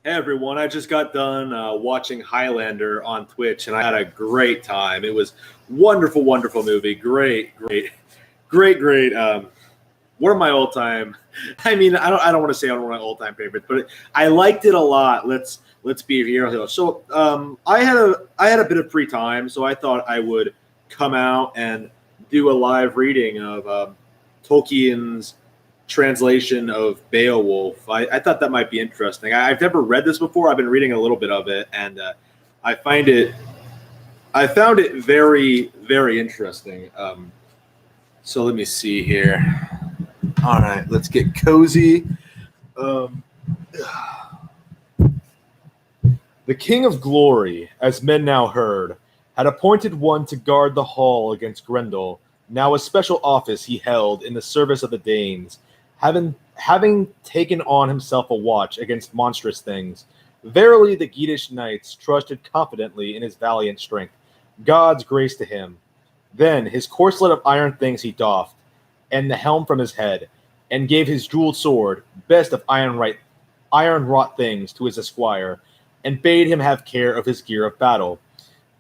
Hey everyone, I just got done watching Highlander on Twitch and I had a great time. It was wonderful, wonderful movie. Great, great, great, great. One of my all-time. I mean, I don't want to say one of my all-time favorites, but I liked it a lot. Let's be here. So I had a bit of free time, so I thought I would come out and do a live reading of Tolkien's translation of Beowulf. I thought that might be interesting. I've never read this before. I've been reading a little bit of it, and I find it. I found it very, very interesting. So let me see here. All right, let's get cozy. Um, the King of Glory, as men now heard, had appointed one to guard the hall against Grendel, now a special office he held in the service of the Danes, having taken on himself a watch against monstrous things. Verily the Geatish knights trusted confidently in his valiant strength. God's grace to him. Then his corslet of iron things he doffed, and the helm from his head, and gave his jeweled sword, best of iron wrought things, to his esquire, and bade him have care of his gear of battle.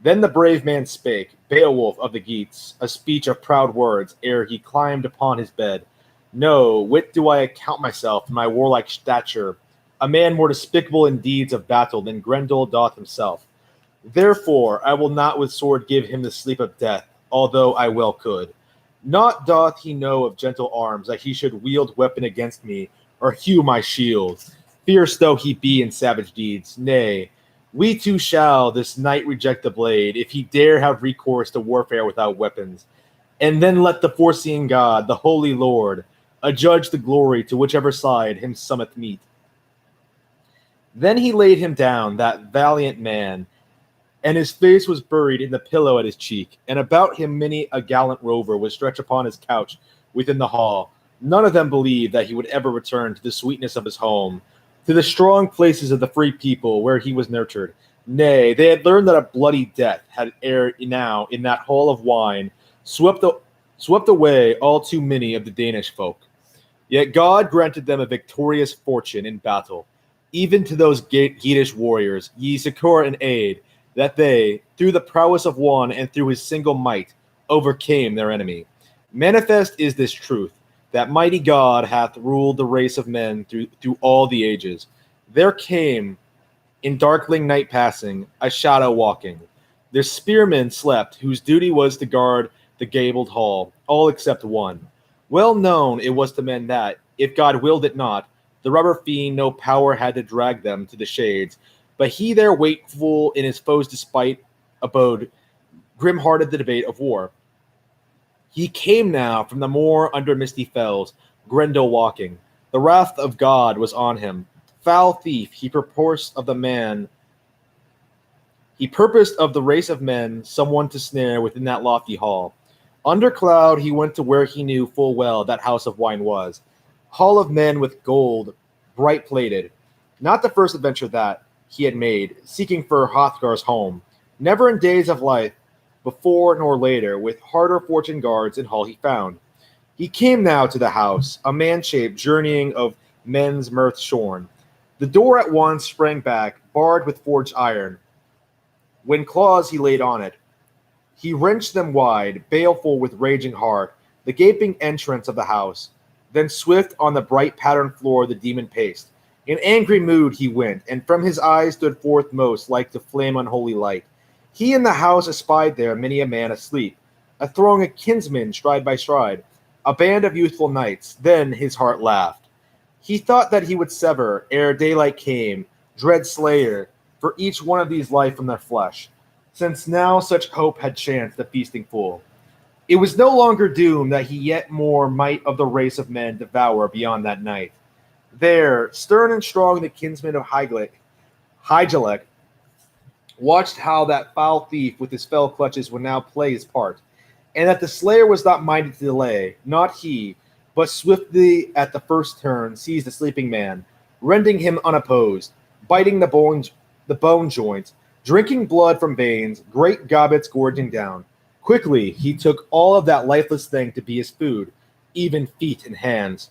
Then the brave man spake, Beowulf of the Geats, a speech of proud words, ere he climbed upon his bed. No, whit do I account myself in my warlike stature, a man more despicable in deeds of battle than Grendel doth himself. Therefore I will not with sword give him the sleep of death, although I well could. Naught doth he know of gentle arms, that he should wield weapon against me, or hew my shield, fierce though he be in savage deeds. Nay, we too shall this night reject the blade, if he dare have recourse to warfare without weapons. And then let the foreseeing God, the Holy Lord, adjudge the glory to whichever side him summeth meet. Then he laid him down, that valiant man, and his face was buried in the pillow at his cheek, and about him many a gallant rover was stretched upon his couch within the hall. None of them believed that he would ever return to the sweetness of his home, to the strong places of the free people where he was nurtured. Nay, they had learned that a bloody death had ere now in that hall of wine swept away all too many of the Danish folk. Yet God granted them a victorious fortune in battle, even to those Geatish warriors, ye succor and aid, that they, through the prowess of one and through his single might, overcame their enemy. Manifest is this truth, that mighty God hath ruled the race of men through all the ages. There came, in darkling night passing, a shadow walking. Their spearmen slept, whose duty was to guard the gabled hall, all except one. Well known it was to men that, if God willed it not, the rubber fiend no power had to drag them to the shades, but he there wakeful in his foes' despite abode, grim-hearted the debate of war. He came now from the moor under misty fells, Grendel walking. The wrath of God was on him. Foul thief, he purposed of the race of men someone to snare within that lofty hall. Under cloud he went to where he knew full well that house of wine was. Hall of men with gold, bright plated. Not the first adventure that he had made, seeking for Hrothgar's home. Never in days of life, before nor later, with harder fortune guards in hall he found. He came now to the house, a man-shaped journeying of men's mirth shorn. The door at once sprang back, barred with forged iron. When claws he laid on it, he wrenched them wide, baleful with raging heart, the gaping entrance of the house. Then swift on the bright patterned floor the demon paced. In angry mood he went, and from his eyes stood forth most like to flame unholy light. He in the house espied there many a man asleep, a throng of kinsmen stride by stride, a band of youthful knights. Then his heart laughed. He thought that he would sever, ere daylight came, dread slayer, for each one of these life from their flesh, since now such hope had chanced the feasting full. It was no longer doomed that he yet more might of the race of men devour beyond that night. There, stern and strong, the kinsman of Hygelec watched how that foul thief with his fell clutches would now play his part, and that the slayer was not minded to delay, not he, but swiftly at the first turn seized the sleeping man, rending him unopposed, biting the bone joints, drinking blood from veins, great gobbets gorging down. Quickly he took all of that lifeless thing to be his food, even feet and hands.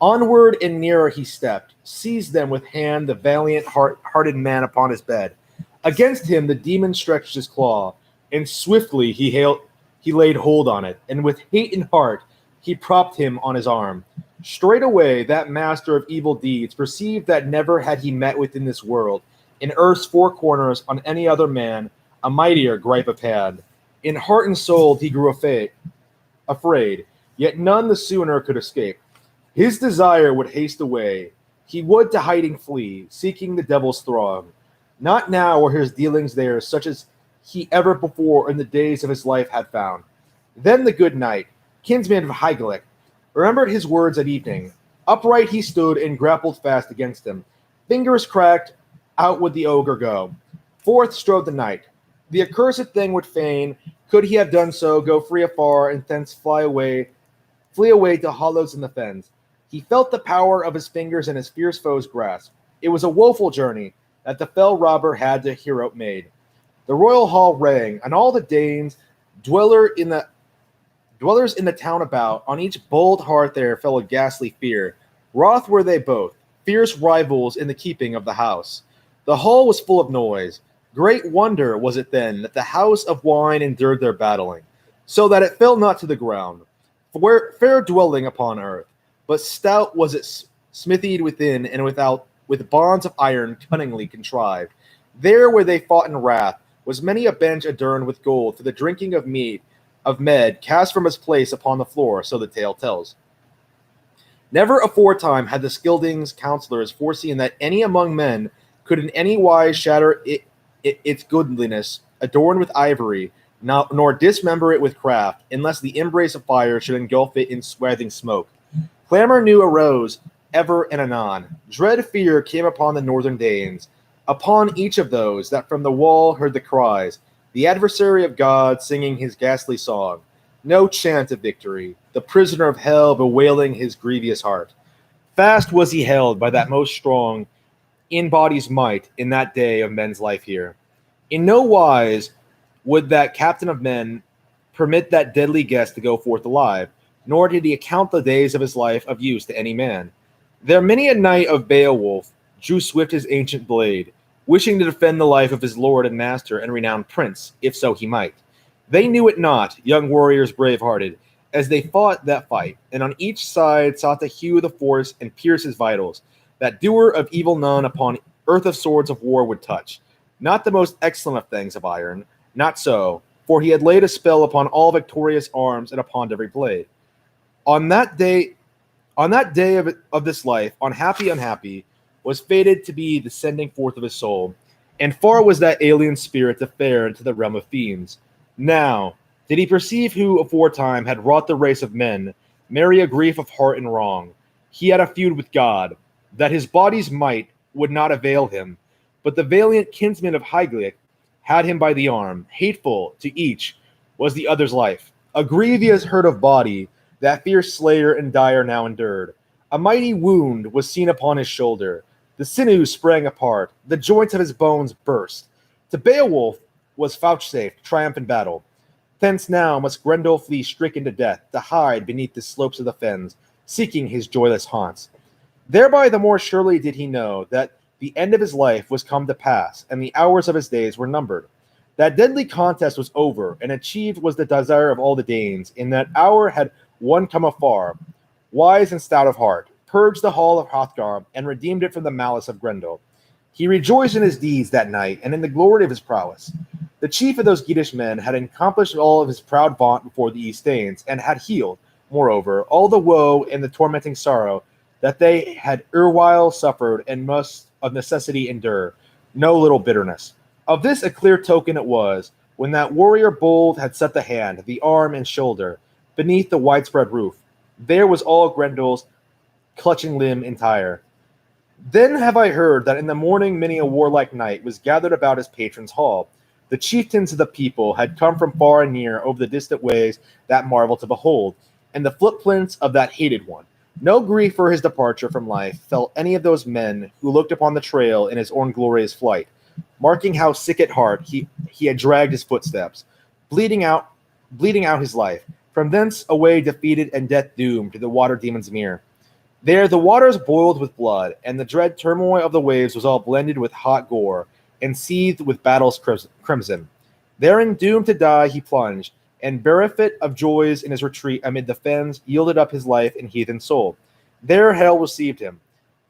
Onward and nearer he stepped, seized them with hand the valiant hearted man upon his bed. Against him the demon stretched his claw, and swiftly he laid hold on it, and with hate in heart he propped him on his arm. Straightway that master of evil deeds perceived that never had he met within this world, in earth's four corners, on any other man, a mightier gripe of hand. In heart and soul he grew afraid, yet none the sooner could escape. His desire would haste away. He would to hiding flee, seeking the devil's throng. Not now were his dealings there such as he ever before in the days of his life had found. Then the good knight, kinsman of Hygelac, remembered his words at evening. Upright he stood and grappled fast against him. Fingers cracked, out would the ogre go. Forth strode the knight. The accursed thing would fain, could he have done so, go free afar, and thence flee away to hollows in the fens. He felt the power of his fingers in his fierce foe's grasp. It was a woeful journey that the fell robber had to hero made. The royal hall rang, and all the Danes, dwellers in the town about, on each bold heart there fell a ghastly fear. Wroth were they both, fierce rivals in the keeping of the house. The hall was full of noise. Great wonder was it then that the house of wine endured their battling, so that it fell not to the ground. For fair dwelling upon earth, but stout was it smithied within and without, with bonds of iron cunningly contrived. There where they fought in wrath was many a bench adorned with gold for the drinking of mead cast from its place upon the floor, so the tale tells. Never aforetime had the Scyldings' counselors foreseen that any among men could in any wise shatter its goodliness, adorned with ivory, nor dismember it with craft, unless the embrace of fire should engulf it in swathing smoke. Clamor new arose ever and anon. Dread fear came upon the northern Danes, upon each of those that from the wall heard the cries, the adversary of God singing his ghastly song. No chant of victory, the prisoner of hell bewailing his grievous heart. Fast was he held by that most strong in body's might in that day of men's life here. In no wise would that captain of men permit that deadly guest to go forth alive, nor did he account the days of his life of use to any man. There many a knight of Beowulf drew swift his ancient blade, wishing to defend the life of his lord and master and renowned prince, if so he might. They knew it not, young warriors brave-hearted, as they fought that fight, and on each side sought to hew the force and pierce his vitals, that doer of evil none upon earth of swords of war would touch. Not the most excellent of things of iron, not so, for he had laid a spell upon all victorious arms and upon every blade. On that day of this life, unhappy, was fated to be the sending forth of his soul, and far was that alien spirit to fare into the realm of fiends. Now did he perceive who aforetime had wrought the race of men, marry a grief of heart and wrong. He had a feud with God, that his body's might would not avail him, but the valiant kinsman of Hygelac had him by the arm. Hateful to each was the other's life. A grievous hurt of body that fierce slayer and dyer now endured. A mighty wound was seen upon his shoulder. The sinews sprang apart. The joints of his bones burst. To Beowulf was vouchsafed triumph in battle. Thence now must Grendel flee stricken to death, to hide beneath the slopes of the fens, seeking his joyless haunts. Thereby the more surely did he know that the end of his life was come to pass, and the hours of his days were numbered. That deadly contest was over, and achieved was the desire of all the Danes. In that hour had one come afar, wise and stout of heart, purged the hall of Hrothgar, and redeemed it from the malice of Grendel. He rejoiced in his deeds that night, and in the glory of his prowess. The chief of those Geatish men had accomplished all of his proud vaunt before the East Danes, and had healed, moreover, all the woe and the tormenting sorrow that they had erewhile suffered and must of necessity endure, no little bitterness. Of this a clear token it was, when that warrior bold had set the hand, the arm and shoulder, beneath the widespread roof. There was all Grendel's clutching limb entire. Then have I heard that in the morning many a warlike knight was gathered about his patron's hall. The chieftains of the people had come from far and near over the distant ways that marvel to behold, and the footprints of that hated one. No grief for his departure from life felt any of those men who looked upon the trail in his own glorious flight, marking how sick at heart he had dragged his footsteps, bleeding out his life, from thence away defeated and death doomed to the water demon's mere. There the waters boiled with blood, and the dread turmoil of the waves was all blended with hot gore, and seethed with battle's crimson. Therein doomed to die he plunged, and bereft of joys in his retreat amid the fens, yielded up his life and heathen soul. There hell received him.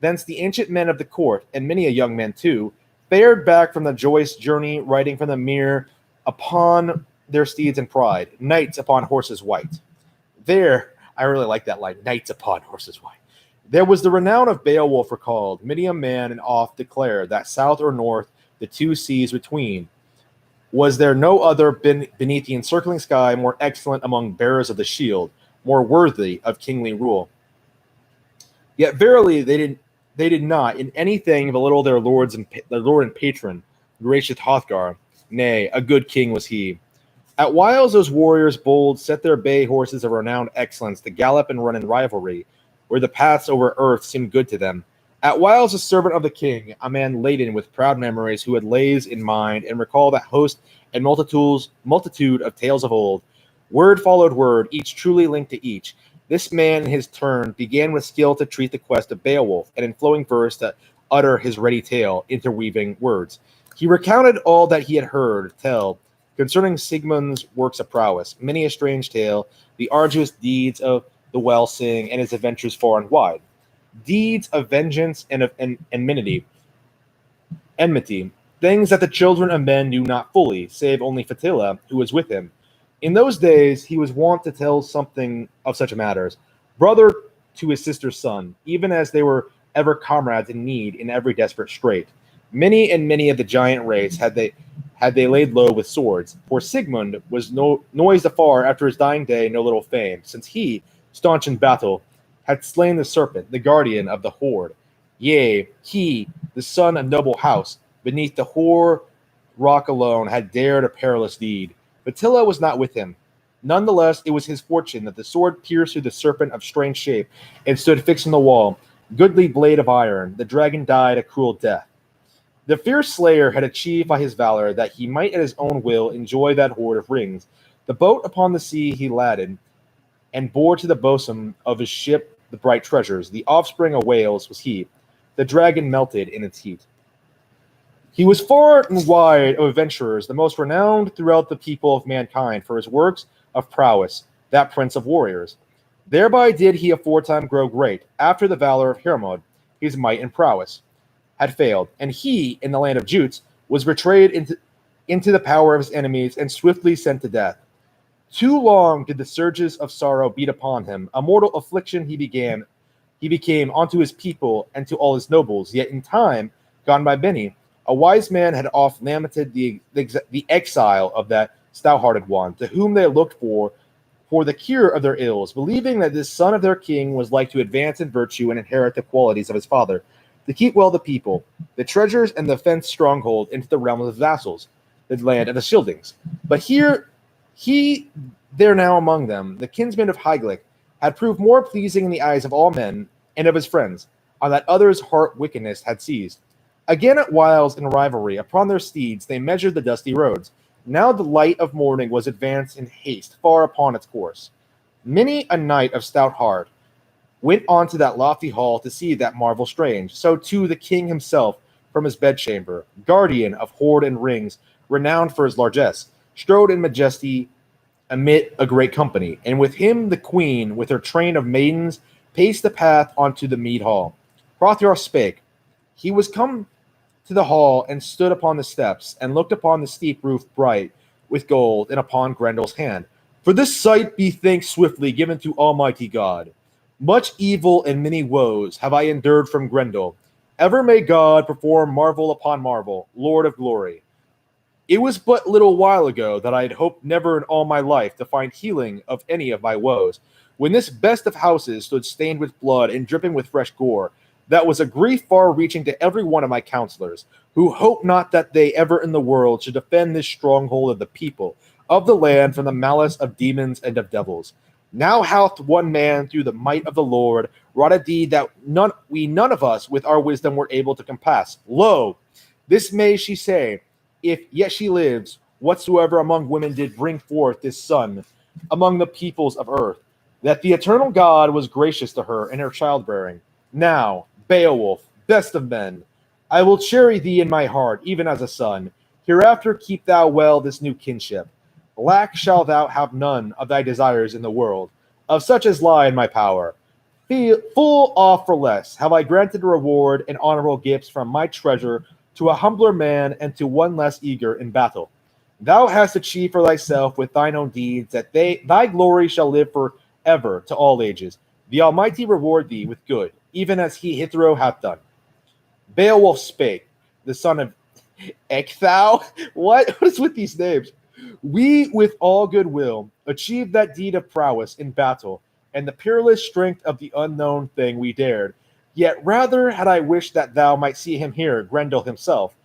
Thence the ancient men of the court, and many a young man too, fared back from the joyous journey, riding from the mere upon their steeds in pride, knights upon horses white. There, I really like that line, knights upon horses white. There was the renown of Beowulf recalled. Many a man and oft declared that south or north, the two seas between, was there no other beneath the encircling sky more excellent among bearers of the shield, more worthy of kingly rule. Yet verily they did not in anything belittle their lord and patron, gracious Hrothgar. Nay, a good king was he. At whiles those warriors bold set their bay horses of renowned excellence to gallop and run in rivalry, where the paths over earth seemed good to them. At whiles a servant of the king, a man laden with proud memories, who had lays in mind and recalled that host and multitude of tales of old. Word followed word, each truly linked to each. This man in his turn began with skill to treat the quest of Beowulf, and in flowing verse to utter his ready tale, interweaving words. He recounted all that he had heard tell concerning Sigmund's works of prowess, many a strange tale, the arduous deeds of the Welsing, and his adventures far and wide. Deeds of vengeance and of enmity, things that the children of men knew not fully, save only Fatilla, who was with him. In those days he was wont to tell something of such matters, brother to his sister's son, even as they were ever comrades in need in every desperate strait. Many and many of the giant race had they laid low with swords, for Sigmund was noised afar after his dying day no little fame, since he, staunch in battle, had slain the serpent, the guardian of the horde. Yea, he, the son of noble house, beneath the hoar rock alone, had dared a perilous deed. Attila was not with him. Nonetheless, it was his fortune that the sword pierced through the serpent of strange shape and stood fixed in the wall, goodly blade of iron. The dragon died a cruel death. The fierce slayer had achieved by his valor that he might at his own will enjoy that hoard of rings. The boat upon the sea he ladded, and bore to the bosom of his ship the bright treasures. The offspring of whales was he. The dragon melted in its heat. He was far and wide of adventurers, the most renowned throughout the people of mankind for his works of prowess, that prince of warriors. Thereby did he aforetime grow great, after the valor of Hermod, his might and prowess had failed, and he, in the land of Jutes, was betrayed into the power of his enemies and swiftly sent to death. Too long did the surges of sorrow beat upon him. A mortal affliction he became unto his people and to all his nobles. Yet in time gone by many, a wise man had oft lamented the exile of that stout-hearted one, to whom they looked for the cure of their ills, believing that this son of their king was like to advance in virtue and inherit the qualities of his father, to keep well the people, the treasures, and the fenced stronghold into the realm of the vassals, the land of the Scyldings. But there now among them, the kinsman of Hygelac, had proved more pleasing in the eyes of all men and of his friends, on that other's heart wickedness had seized. Again at whiles in rivalry, upon their steeds they measured the dusty roads. Now the light of morning was advanced in haste far upon its course. Many a knight of stout heart went on to that lofty hall to see that marvel strange. So too the king himself from his bedchamber, guardian of hoard and rings, renowned for his largesse, strode in majesty amid a great company, and with him the queen, with her train of maidens, paced the path unto the mead hall. Hrothgar spake. He was come to the hall, and stood upon the steps, and looked upon the steep roof bright with gold, and upon Grendel's hand. For this sight be thanks swiftly given to Almighty God. Much evil and many woes have I endured from Grendel. Ever may God perform marvel upon marvel, Lord of glory. It was but little while ago that I had hoped never in all my life to find healing of any of my woes, when this best of houses stood stained with blood and dripping with fresh gore. That was a grief far-reaching to every one of my counselors, who hoped not that they ever in the world should defend this stronghold of the people, of the land, from the malice of demons and of devils. Now hath one man, through the might of the Lord, wrought a deed that none of us with our wisdom were able to compass. Lo, this may she say, if yet she lives, whatsoever among women did bring forth this son among the peoples of earth. that the eternal God was gracious to her in her childbearing. Now, Beowulf, best of men, I will cherish thee in my heart, even as a son. Hereafter keep thou well this new kinship. Lack shalt thou have none of thy desires in the world, of such as lie in my power. Full oft for less have I granted reward and honorable gifts from my treasure to a humbler man and to one less eager in battle. Thou hast achieved for thyself with thine own deeds that thy glory shall live for ever to all ages. The Almighty reward thee with good, even as he hitherto hath done. Beowulf spake, the son of Ecthau. What is with these names? We, with all good will, achieved that deed of prowess in battle, and the peerless strength of the unknown thing we dared. Yet rather had I wished that thou might see him here, Grendel himself,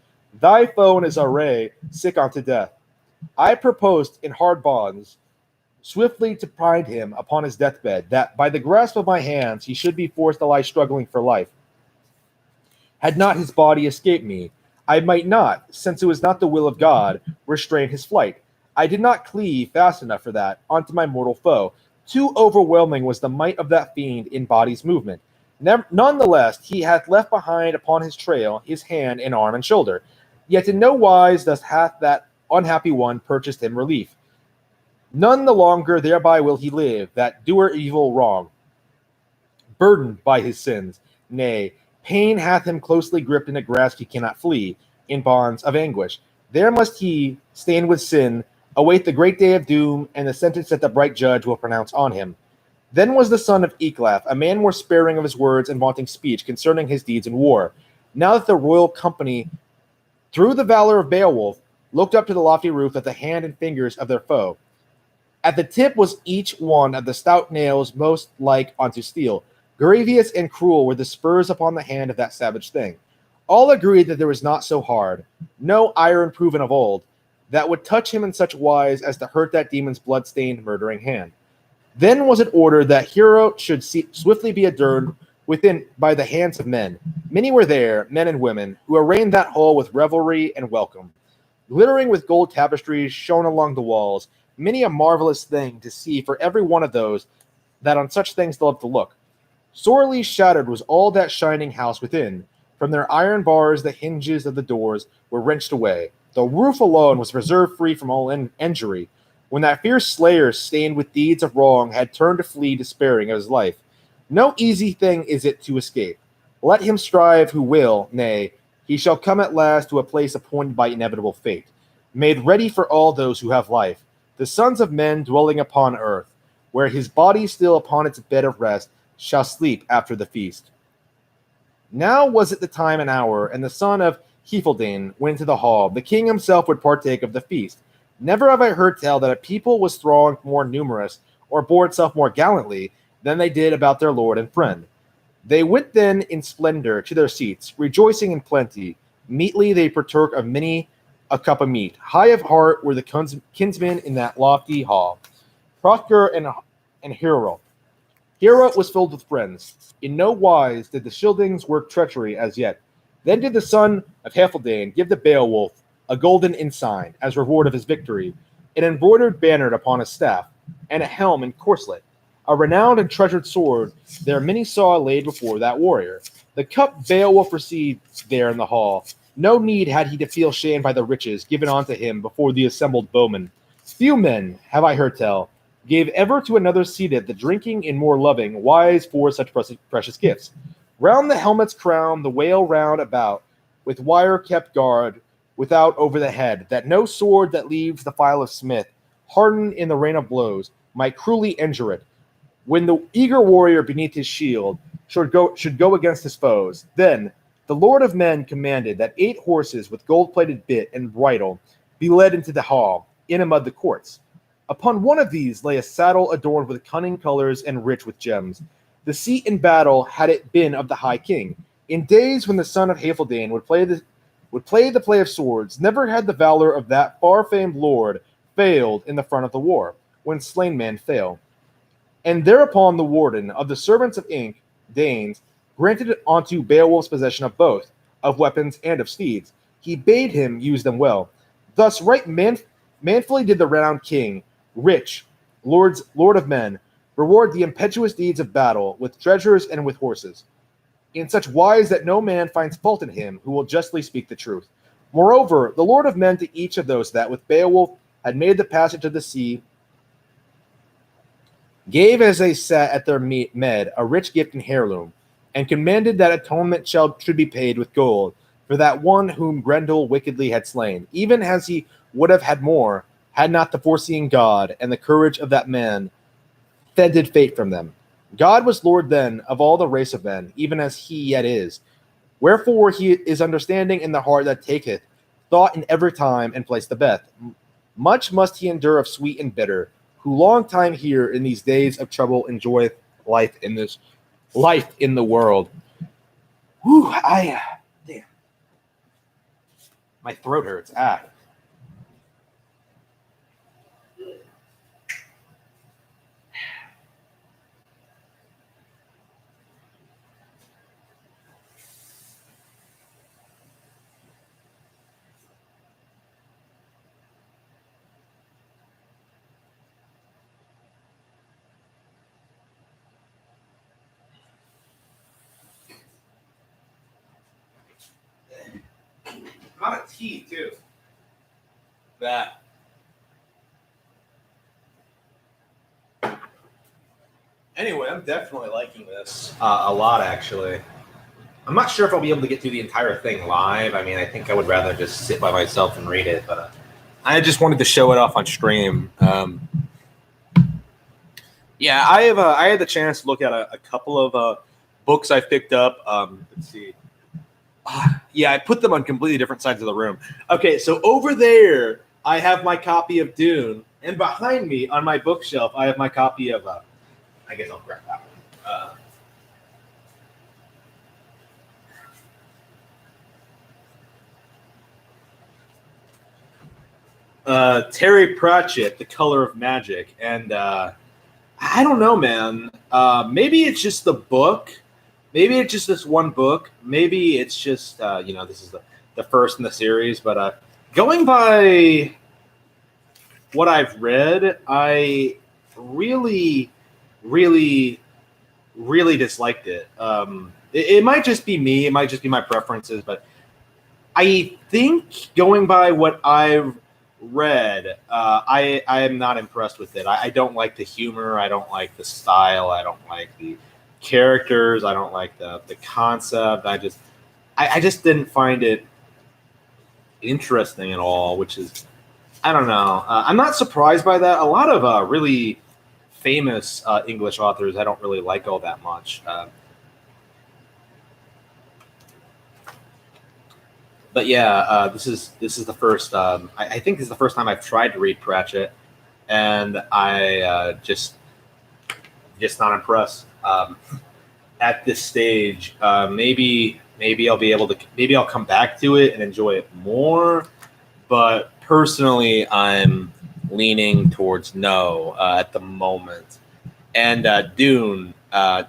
thy foe in his array, sick unto death. I proposed in hard bonds swiftly to bind him upon his deathbed, that by the grasp of my hands he should be forced to lie struggling for life. Had not his body escaped me, I might not, since it was not the will of God, restrain his flight. I did not cleave fast enough for that unto my mortal foe. Too overwhelming was the might of that fiend in body's movement. Nonetheless, he hath left behind upon his trail his hand and arm and shoulder. Yet in no wise thus hath that unhappy one purchased him relief. None the longer thereby will he live, that doer evil wrong, burdened by his sins. Nay, pain hath him closely gripped in a grasp he cannot flee, in bonds of anguish. There must he, stained with sin, await the great day of doom and the sentence that the bright judge will pronounce on him. Then was the son of Ecglaf, a man more sparing of his words and vaunting speech concerning his deeds in war. Now that the royal company, through the valor of Beowulf, looked up to the lofty roof at the hand and fingers of their foe. At the tip was each one of the stout nails most like unto steel. Grievous and cruel were the spurs upon the hand of that savage thing. All agreed that there was not so hard, no iron proven of old, that would touch him in such wise as to hurt that demon's blood-stained murdering hand. Then was it ordered that hero should swiftly be adorned within by the hands of men. Many were there, men and women, who arrayed that hall with revelry and welcome. Glittering with gold tapestries shone along the walls, many a marvelous thing to see for every one of those that on such things love to look. Sorely shattered was all that shining house within. From their iron bars the hinges of the doors were wrenched away. The roof alone was preserved free from all injury, when that fierce slayer, stained with deeds of wrong, had turned to flee despairing of his life. No easy thing is it to escape. Let him strive who will, nay, he shall come at last to a place appointed by inevitable fate, made ready for all those who have life, the sons of men dwelling upon earth, where his body still upon its bed of rest shall sleep after the feast. Now was it the time and hour, and the son of Hefeldane went into the hall. The king himself would partake of the feast. Never have I heard tell that a people was thronged more numerous, or bore itself more gallantly, than they did about their lord and friend. They went then in splendor to their seats, rejoicing in plenty. Meetly they partook of many a cup of meat. High of heart were the kinsmen in that lofty hall, Hrothgar and Hero. Hero was filled with friends. In no wise did the Scyldings work treachery as yet. Then did the son of Hefeldane give to Beowulf a golden ensign as reward of his victory, an embroidered banner upon his staff, and a helm and corslet. A renowned and treasured sword there many saw laid before that warrior. The cup Beowulf received there in the hall. No need had he to feel shamed by the riches given unto him before the assembled bowmen. Few men, have I heard tell, gave ever to another seated the drinking and more loving, wise for such precious gifts. Round the helmet's crown, the wail round about, with wire kept guard, without over the head, that no sword that leaves the file of smith, hardened in the rain of blows, might cruelly injure it. When the eager warrior beneath his shield should go against his foes, then the Lord of Men commanded that 8 horses with gold-plated bit and bridle be led into the hall, in among the courts. Upon one of these lay a saddle adorned with cunning colors and rich with gems. The seat in battle had it been of the High King. In days when the son of Hefeldane would play the play of swords, never had the valor of that far-famed lord failed in the front of the war, when slain men fail. And thereupon the warden of the servants of Danes, granted it unto Beowulf's possession of both, of weapons and of steeds. He bade him use them well. Thus right manfully did the renowned king, rich, lord of men, reward the impetuous deeds of battle with treasures and with horses, in such wise that no man finds fault in him who will justly speak the truth. Moreover, the Lord of men to each of those that with Beowulf had made the passage of the sea, gave as they sat at their med a rich gift in heirloom, and commanded that atonement should be paid with gold for that one whom Grendel wickedly had slain, even as he would have had more, had not the foreseeing God and the courage of that man fended fate from them. God was Lord then of all the race of men, even as he yet is. Wherefore he is understanding in the heart that taketh thought in every time and place the best. Much must he endure of sweet and bitter, who long time here in these days of trouble enjoyeth life in the world. Whew, damn. My throat hurts. I'm out of tea too. That. Anyway, I'm definitely liking this a lot, actually. I'm not sure if I'll be able to get through the entire thing live. I mean, I think I would rather just sit by myself and read it, but I just wanted to show it off on stream. Yeah, I had the chance to look at a couple of books I picked up. Let's see. Yeah, I put them on completely different sides of the room. Okay, so over there, I have my copy of Dune, and behind me on my bookshelf, I have my copy of. I guess I'll grab that one. Terry Pratchett, The Color of Magic, and I don't know, man. Maybe it's just the book. Maybe it's just this one book. Maybe it's just this is the first in the series. But going by what I've read, I really, really, really disliked it. It might just be me. It might just be my preferences. But I think going by what I've read, I am not impressed with it. I don't like the humor. I don't like the style. I don't like the characters. I don't like the concept. I just didn't find it interesting at all, which is, I don't know. I'm not surprised by that. A lot of really famous English authors I don't really like all that much. But yeah, this is the first. I think this is the first time I've tried to read Pratchett, and I just not impressed. At this stage, maybe I'll be able to. Maybe I'll come back to it and enjoy it more. But personally, I'm leaning towards no at the moment. And Dune. Kind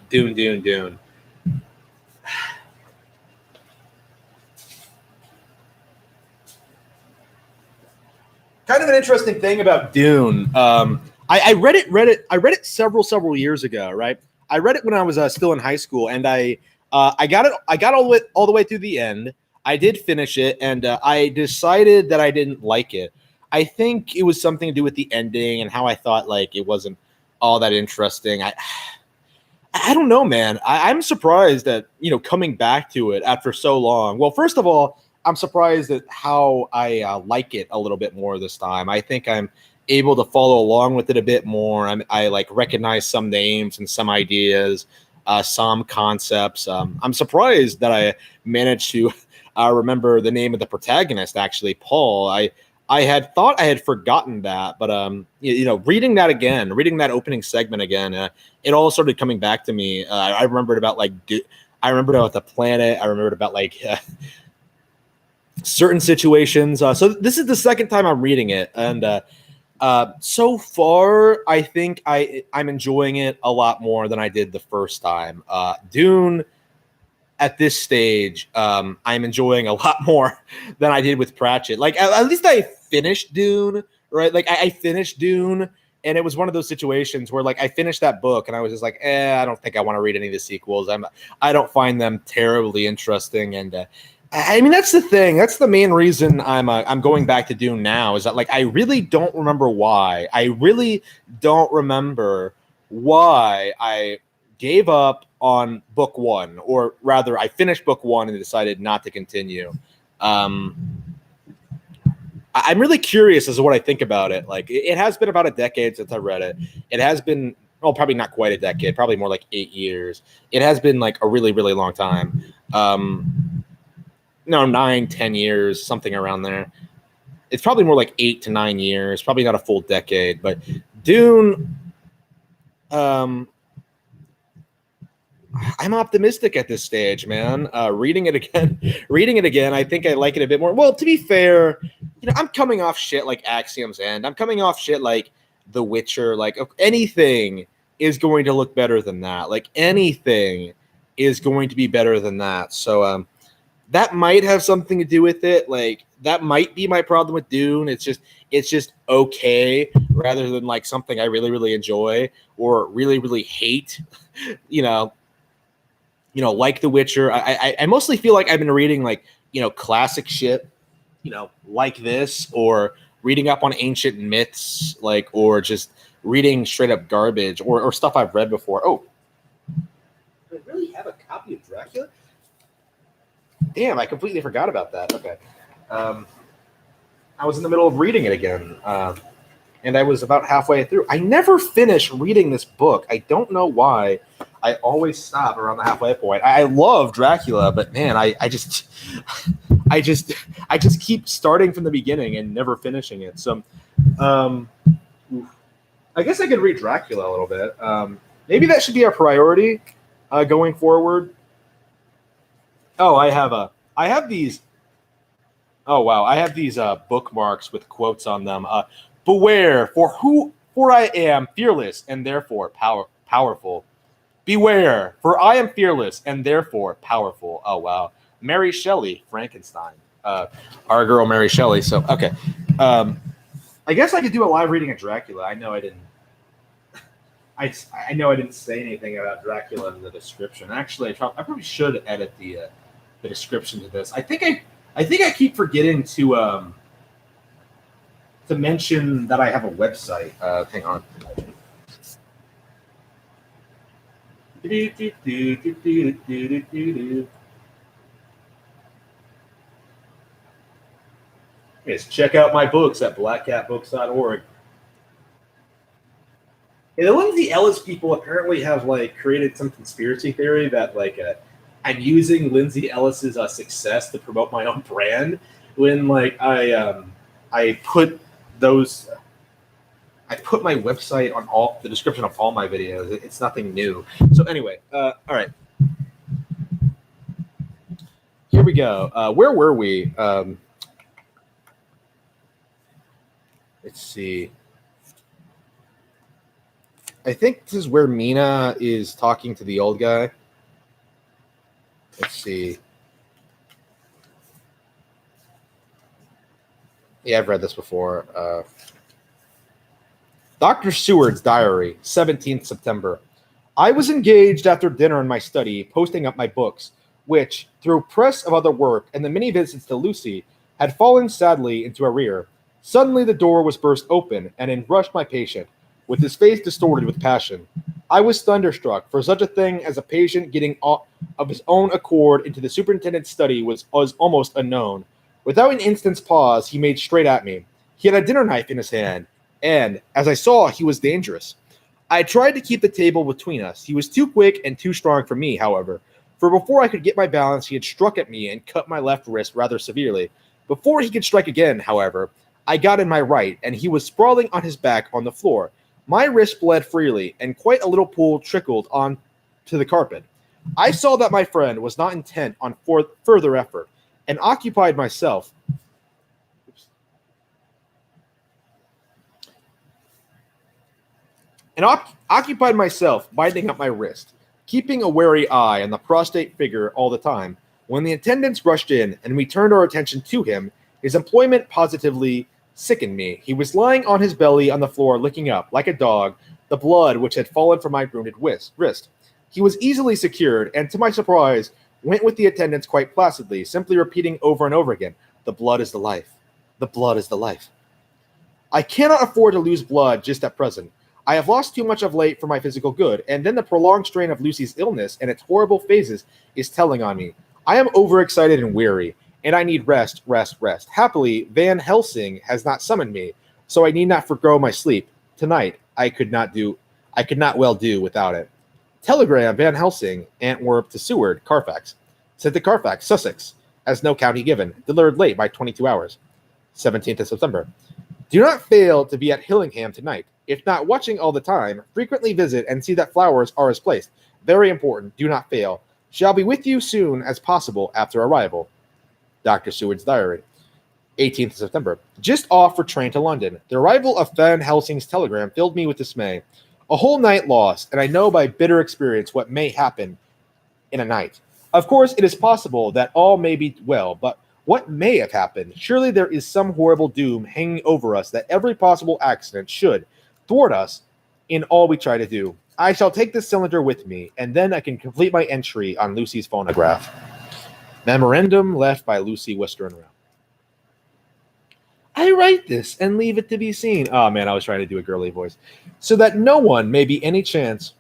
of an interesting thing about Dune. I read it several years ago, right? I read it when I was still in high school, and I got all the way through the end. I did finish it, and I decided that I didn't like it. I think it was something to do with the ending and how I thought like it wasn't all that interesting. I don't know, man. I'm surprised that coming back to it after so long. Well, first of all, I'm surprised at how I like it a little bit more this time. I think I'm able to follow along with it a bit more. I like recognize some names and some ideas, some concepts. I'm surprised that I managed to remember the name of the protagonist. Actually, Paul. I had thought I had forgotten that, but reading that opening segment again, it all started coming back to me. I remembered about I remembered about the planet. I remembered about certain situations. So this is the second time I'm reading it, and so far I think I'm enjoying it a lot more than I did the first time. Dune, at this stage, I'm enjoying a lot more than I did with Pratchett. Like at least I finished Dune, right? Like I finished Dune, And it was one of those situations where, like, I finished that book and I was just like, I don't think I want to read any of the sequels. I don't find them terribly interesting. And I mean, that's the thing. That's the main reason I'm going back to Dune now, is that, like, I really don't remember why. I really don't remember why I gave up on book one, or rather, I finished book one and decided not to continue. I'm really curious as to what I think about it. Like, it has been about a decade since I read it. It has been, well, probably not quite a decade, probably more like 8 years. It has been like a really, really long time. No, 9, 10 years, something around there. It's probably more like 8 to 9 years, probably not a full decade. But Dune, I'm optimistic at this stage, man. Reading it again, I think I like it a bit more. Well, to be fair, I'm coming off shit like Axiom's End. I'm coming off shit like The Witcher. Like, anything is going to look better than that. Like, anything is going to be better than that. So that might have something to do with it. Like, that might be my problem with Dune. It's just okay, rather than like something I really, really enjoy or really, really hate. Like The Witcher. I mostly feel like I've been reading like, classic shit, like this, or reading up on ancient myths, like, or just reading straight up garbage or stuff I've read before. Oh, do I really have a copy of Dracula? Damn, I completely forgot about that. Okay. I was in the middle of reading it again, and I was about halfway through. I never finished reading this book. I don't know why. I always stop around the halfway point. I love Dracula, but man, I just keep starting from the beginning and never finishing it. So, I guess I could read Dracula a little bit. Maybe that should be our priority going forward. Oh, I have these. Oh wow, I have these bookmarks with quotes on them. Beware, for I am fearless and therefore powerful. Beware, for I am fearless and therefore powerful. Oh, wow. Mary Shelley, Frankenstein. Our girl, Mary Shelley. So, okay. I guess I could do a live reading of Dracula. I know I didn't. I know I didn't say anything about Dracula in the description. Actually, I probably should edit the description to this. I think I keep forgetting to mention that I have a website. Hang on. Yes, check out my books at blackcatbooks.org. And the Lindsay Ellis people apparently have like created some conspiracy theory that like I'm using Lindsay Ellis's success to promote my own brand, when like I put my website on the description of all my videos. It's nothing new. So anyway, all right. Here we go. Where were we? Let's see. I think this is where Mina is talking to the old guy. Let's see. Yeah, I've read this before. Dr. Seward's diary, 17th September. I was engaged after dinner in my study, posting up my books, which, through press of other work and the many visits to Lucy, had fallen sadly into arrear. Suddenly the door was burst open, and in rushed my patient, with his face distorted with passion. I was thunderstruck, for such a thing as a patient getting of his own accord into the superintendent's study was almost unknown. Without an instant's pause, he made straight at me. He had a dinner knife in his hand, and, as I saw, he was dangerous. I tried to keep the table between us. He was too quick and too strong for me, however, for before I could get my balance, he had struck at me and cut my left wrist rather severely. Before he could strike again, however, I got in my right, and he was sprawling on his back on the floor. My wrist bled freely, and quite a little pool trickled on to the carpet. I saw that my friend was not intent on further effort, and occupied myself binding up my wrist, keeping a wary eye on the prostrate figure all the time. When the attendants rushed in and we turned our attention to him, his employment positively sickened me. He was lying on his belly on the floor, licking up, like a dog, the blood which had fallen from my wounded wrist. He was easily secured, and to my surprise, went with the attendants quite placidly, simply repeating over and over again, "The blood is the life. The blood is the life." I cannot afford to lose blood just at present. I have lost too much of late for my physical good, and then the prolonged strain of Lucy's illness and its horrible phases is telling on me. I am overexcited and weary, and I need rest, rest, rest. Happily, Van Helsing has not summoned me, so I need not forgo my sleep. Tonight, I could not well do without it. Telegram Van Helsing, Antwerp to Seward, Carfax. Sent to Carfax, Sussex, as no county given. Delivered late by 22 hours. 17th of September. Do not fail to be at Hillingham tonight. If not watching all the time, frequently visit and see that flowers are as placed. Very important. Do not fail. Shall be with you soon as possible after arrival. Dr. Seward's diary. 18th of September. Just off for train to London. The arrival of Van Helsing's telegram filled me with dismay. A whole night lost, and I know by bitter experience what may happen in a night. Of course, it is possible that all may be well, but what may have happened? Surely there is some horrible doom hanging over us that every possible accident should thwart us in all we try to do. I shall take this cylinder with me, and then I can complete my entry on Lucy's phonograph. Memorandum left by Lucy Wester and Round. I write this and leave it to be seen. Oh man, I was trying to do a girly voice. So that no one may be any chance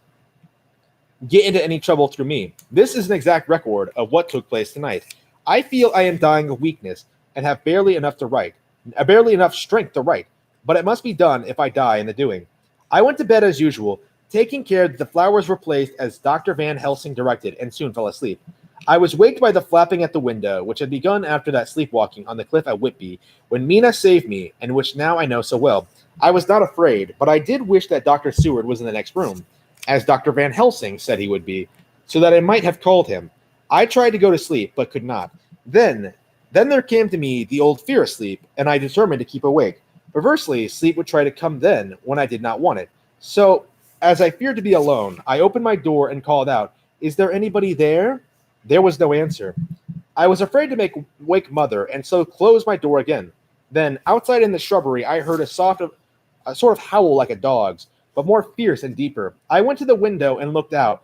get into any trouble through me. This is an exact record of what took place tonight. I feel I am dying of weakness and have barely enough strength to write, but it must be done if I die in the doing. I went to bed as usual, taking care that the flowers were placed as Dr. Van Helsing directed, and soon fell asleep. I was waked by the flapping at the window, which had begun after that sleepwalking on the cliff at Whitby, when Mina saved me, and which now I know so well. I was not afraid, but I did wish that Dr. Seward was in the next room, as Dr. Van Helsing said he would be, so that I might have called him. I tried to go to sleep, but could not. Then there came to me the old fear of sleep, and I determined to keep awake. Perversely, sleep would try to come then, when I did not want it. So, as I feared to be alone, I opened my door and called out, "Is there anybody there?" There was no answer. I was afraid to wake Mother, and so closed my door again. Then, outside in the shrubbery, I heard a sort of howl like a dog's, but more fierce and deeper. I went to the window and looked out,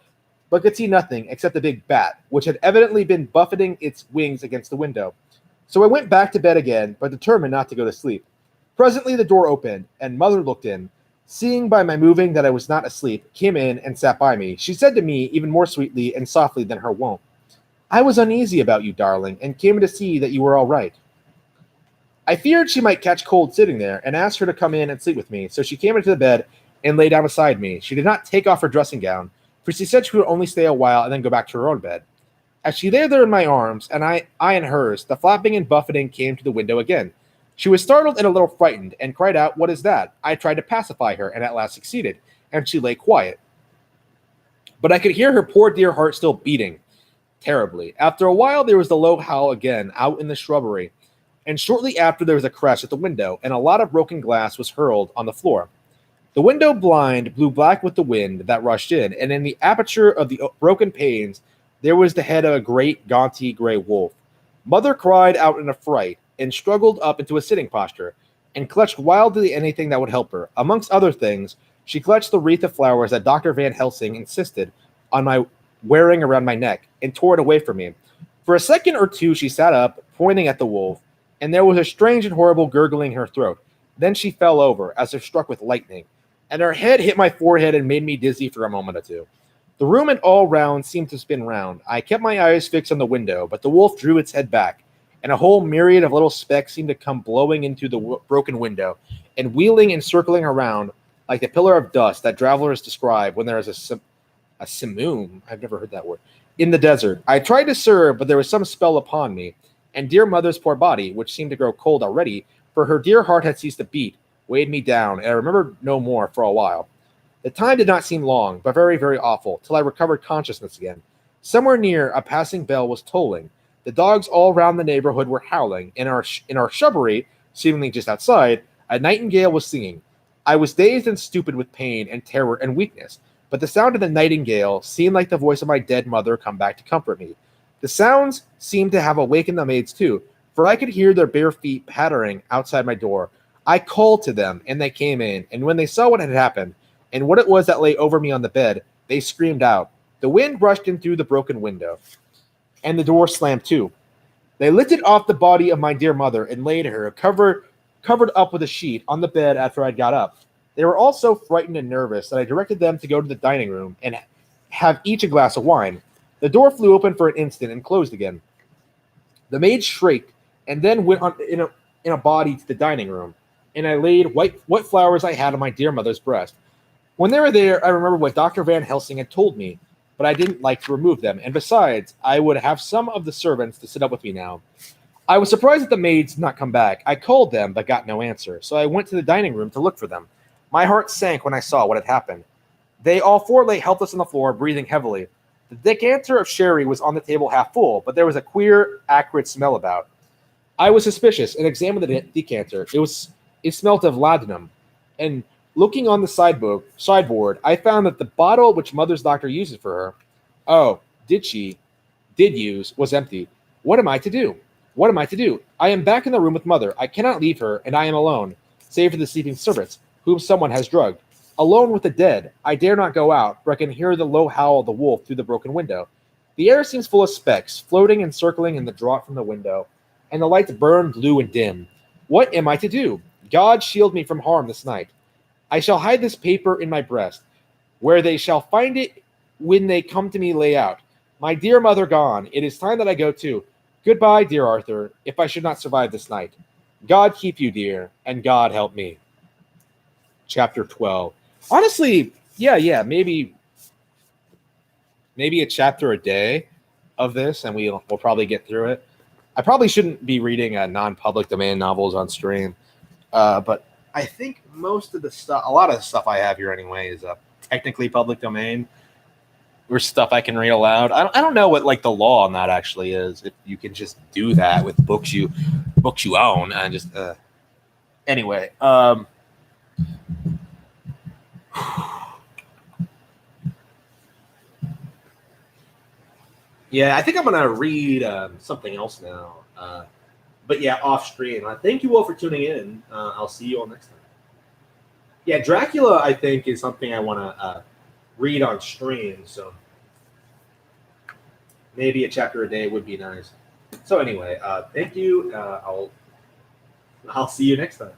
but could see nothing except a big bat, which had evidently been buffeting its wings against the window. So I went back to bed again, but determined not to go to sleep. Presently the door opened, and Mother looked in. Seeing by my moving that I was not asleep, came in and sat by me. She said to me, even more sweetly and softly than her wont, "I was uneasy about you, darling, and came to see that you were all right." I feared she might catch cold sitting there, and asked her to come in and sleep with me, so she came into the bed and lay down beside me. She did not take off her dressing gown, for she said she would only stay a while and then go back to her own bed. As she lay there in my arms, and I in hers, the flapping and buffeting came to the window again. She was startled and a little frightened, and cried out, "What is that?" I tried to pacify her, and at last succeeded, and she lay quiet. But I could hear her poor dear heart still beating terribly. After a while, there was the low howl again out in the shrubbery, and shortly after there was a crash at the window, and a lot of broken glass was hurled on the floor. The window blind blew black with the wind that rushed in, and in the aperture of the broken panes there was the head of a great, gauntly gray wolf. Mother cried out in a fright, and struggled up into a sitting posture, and clutched wildly anything that would help her. Amongst other things, she clutched the wreath of flowers that Dr. Van Helsing insisted on my wearing around my neck, and tore it away from me. For a second or two she sat up, pointing at the wolf, and there was a strange and horrible gurgling in her throat. Then she fell over, as if struck with lightning, and her head hit my forehead and made me dizzy for a moment or two. The room and all round seemed to spin round. I kept my eyes fixed on the window, but the wolf drew its head back, and a whole myriad of little specks seemed to come blowing into the broken window, and wheeling and circling around like the pillar of dust that travelers describe when there is a simoon, I've never heard that word, in the desert. I tried to serve, but there was some spell upon me, and dear Mother's poor body, which seemed to grow cold already, for her dear heart had ceased to beat, weighed me down, and I remembered no more for a while. The time did not seem long, but very, very awful, till I recovered consciousness again. Somewhere near, a passing bell was tolling. The dogs all round the neighborhood were howling. In our shrubbery, seemingly just outside, a nightingale was singing. I was dazed and stupid with pain and terror and weakness, but the sound of the nightingale seemed like the voice of my dead mother come back to comfort me. The sounds seemed to have awakened the maids too, for I could hear their bare feet pattering outside my door. I called to them, and they came in, and when they saw what had happened, and what it was that lay over me on the bed, they screamed out. The wind rushed in through the broken window, and the door slammed to. They lifted off the body of my dear mother and laid her, covered up with a sheet, on the bed after I'd got up. They were all so frightened and nervous that I directed them to go to the dining room and have each a glass of wine. The door flew open for an instant and closed again. The maid shrieked and then went on in a body to the dining room, and I laid what flowers I had on my dear mother's breast. When they were there, I remembered what Dr. Van Helsing had told me, but I didn't like to remove them, and besides, I would have some of the servants to sit up with me now. I was surprised that the maids did not come back. I called them, but got no answer, so I went to the dining room to look for them. My heart sank when I saw what had happened. They all four lay helpless on the floor, breathing heavily. The decanter of sherry was on the table half full, but there was a queer, acrid smell about. I was suspicious and examined the decanter. It smelt of laudanum, and looking on the sideboard, I found that the bottle which Mother's doctor uses for her, did use, was empty. What am I to do? What am I to do? I am back in the room with Mother. I cannot leave her, and I am alone, save for the sleeping servants, whom someone has drugged. Alone with the dead, I dare not go out, for I can hear the low howl of the wolf through the broken window. The air seems full of specks, floating and circling in the draught from the window, and the lights burn blue and dim. What am I to do? God shield me from harm this night. I shall hide this paper in my breast, where they shall find it when they come to me lay out. My dear mother gone, it is time that I go too. Goodbye, dear Arthur, if I should not survive this night. God keep you, dear, and God help me. Chapter 12. Honestly, maybe a chapter a day of this, and we'll probably get through it. I probably shouldn't be reading non-public domain novels on stream, but I think a lot of the stuff I have here anyway is technically public domain, or stuff I can read aloud. I don't know what like the law on that actually is. If you can just do that with books you own, and just anyway. Yeah, I think I'm gonna read something else now. But yeah, off stream. Thank you all for tuning in. I'll see you all next time. Yeah, Dracula, I think, is something I want to read on stream. So maybe a chapter a day would be nice. So anyway, thank you. I'll see you next time.